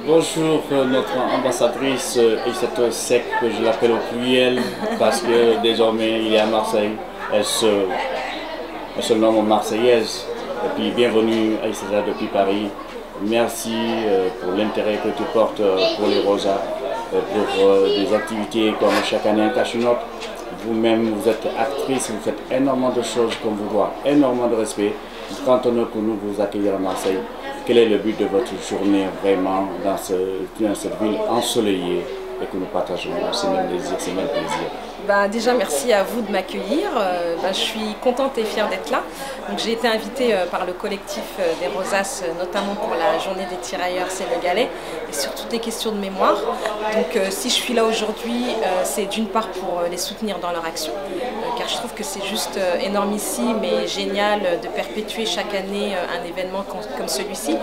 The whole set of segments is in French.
Bonjour, notre ambassadrice Aïssatou Seck, que je l'appelle au pluriel parce que désormais il est à Marseille. Elle se nomme Marseillaise. Et puis bienvenue Aïssata depuis Paris. Merci pour l'intérêt que tu portes pour les Rosas, pour des activités comme chaque année un cache-note. Vous-même, vous êtes actrice, vous faites énormément de choses qu'on vous doit, énormément de respect. Quand on a pour nous vous accueillir à Marseille, quel est le but de votre journée vraiment dans cette ville ensoleillée et que nous partageons ces mêmes désirs, ces mêmes plaisirs? Déjà, merci à vous de m'accueillir. Je suis contente et fière d'être là. J'ai été invitée par le collectif des Rosas, notamment pour la journée des tirailleurs sénégalais, et sur toutes les questions de mémoire. Si je suis là aujourd'hui, c'est d'une part pour les soutenir dans leur action, car je trouve que c'est juste énormissime et génial de perpétuer chaque année un événement comme celui-ci.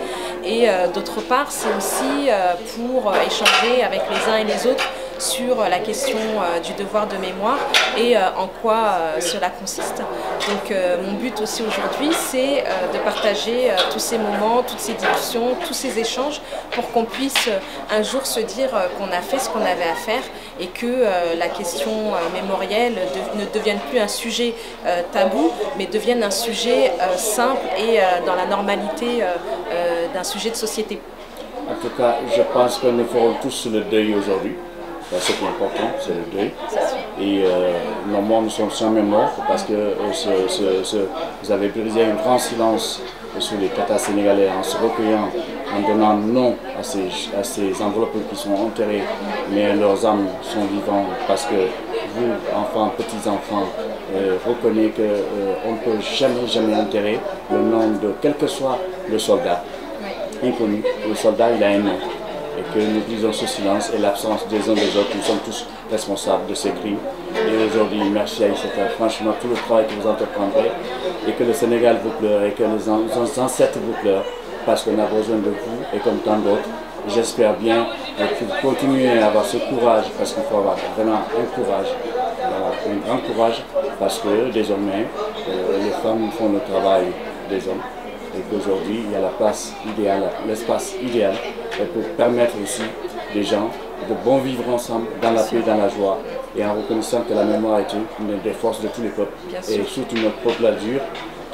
Et d'autre part, c'est aussi pour échanger avec les uns et les autres sur la question du devoir de mémoire et en quoi cela consiste. Mon but aussi aujourd'hui, c'est de partager tous ces moments, toutes ces discussions, tous ces échanges pour qu'on puisse un jour se dire qu'on a fait ce qu'on avait à faire et que la question mémorielle ne devienne plus un sujet tabou, mais devienne un sujet simple et dans la normalité d'un sujet de société. En tout cas, je pense que nous ferons tous le deuil aujourd'hui. Ce qui est important, c'est le deuil. Et nos mondes sont sans mémoire parce que vous avez brisé un grand silence sur les Tatas sénégalais en se recueillant, en donnant nom à ces enveloppes qui sont enterrées, mais leurs âmes sont vivantes parce que vous, enfants, petits-enfants, reconnaissez qu'on ne peut jamais enterrer le nom de quel que soit le soldat. Inconnu, le soldat il a un nom. Et que nous brisons ce silence et l'absence des uns des autres, nous sommes tous responsables de ces crimes. Et aujourd'hui, merci Aïssata, franchement, tout le travail que vous entreprendrez, et que le Sénégal vous pleure, et que nos ancêtres vous pleurent, parce qu'on a besoin de vous, et comme tant d'autres. J'espère bien que vous continuez à avoir ce courage, parce qu'il faut avoir vraiment un courage, un grand courage, parce que désormais, les femmes font le travail des hommes. Et qu'aujourd'hui, il y a la place idéale, l'espace idéal pour permettre aussi des gens de bon vivre ensemble, dans la paix, dans la joie, et en reconnaissant que la mémoire est une des forces de tous les peuples, et surtout notre peuple dur,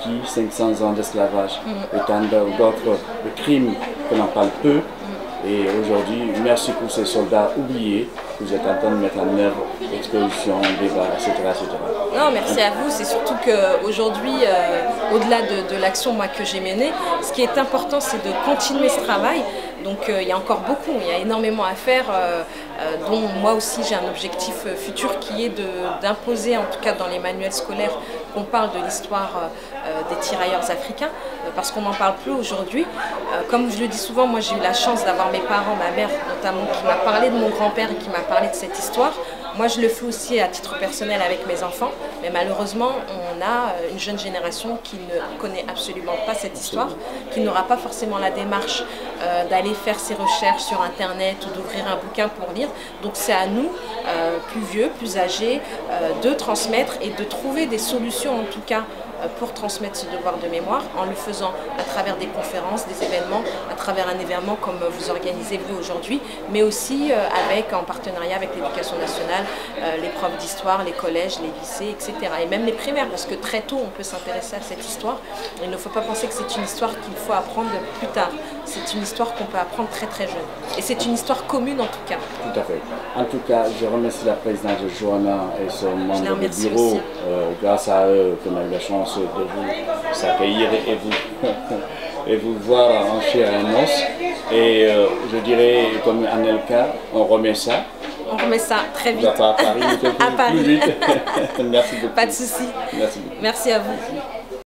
qui, 500 ans d'esclavage, et tant d'autres crimes qu'on en parle peu. Et aujourd'hui, merci pour ces soldats oubliés que vous êtes en train de mettre en œuvre, exposition, débat, etc. Non, merci à vous. C'est surtout qu'aujourd'hui, au-delà de l'action que j'ai menée, ce qui est important, c'est de continuer ce travail. Il y a encore beaucoup, il y a énormément à faire, dont moi aussi j'ai un objectif futur qui est d'imposer, en tout cas dans les manuels scolaires, qu'on parle de l'histoire des tirailleurs africains, parce qu'on n'en parle plus aujourd'hui. Comme je le dis souvent, moi j'ai eu la chance d'avoir mes parents, ma mère notamment, qui m'a parlé de mon grand-père et qui m'a parlé de cette histoire. Moi, je le fais aussi à titre personnel avec mes enfants, mais malheureusement, on a une jeune génération qui ne connaît absolument pas cette histoire, qui n'aura pas forcément la démarche d'aller faire ses recherches sur Internet ou d'ouvrir un bouquin pour lire. Donc c'est à nous, plus vieux, plus âgés, de transmettre et de trouver des solutions en tout cas pour transmettre ce devoir de mémoire en le faisant à travers des conférences, des événements, à travers un événement comme vous organisez vous aujourd'hui, mais aussi en partenariat avec l'éducation nationale, les profs d'histoire, les collèges, les lycées, etc. Et même les primaires, parce que très tôt on peut s'intéresser à cette histoire. Il ne faut pas penser que c'est une histoire qu'il faut apprendre plus tard. C'est une histoire qu'on peut apprendre très très jeune. Et c'est une histoire commune en tout cas. Tout à fait. En tout cas, je remercie la présidente Johanna et son membre de bureau. Grâce à eux, qu'on a eu la chance de vous accueillir et vous voir en chair et en os. Et je dirais, comme Anelka, on remet ça. On remet ça très vite. À Paris, à Paris. Plus vite. Merci beaucoup. Pas de souci. Merci beaucoup. Merci à vous.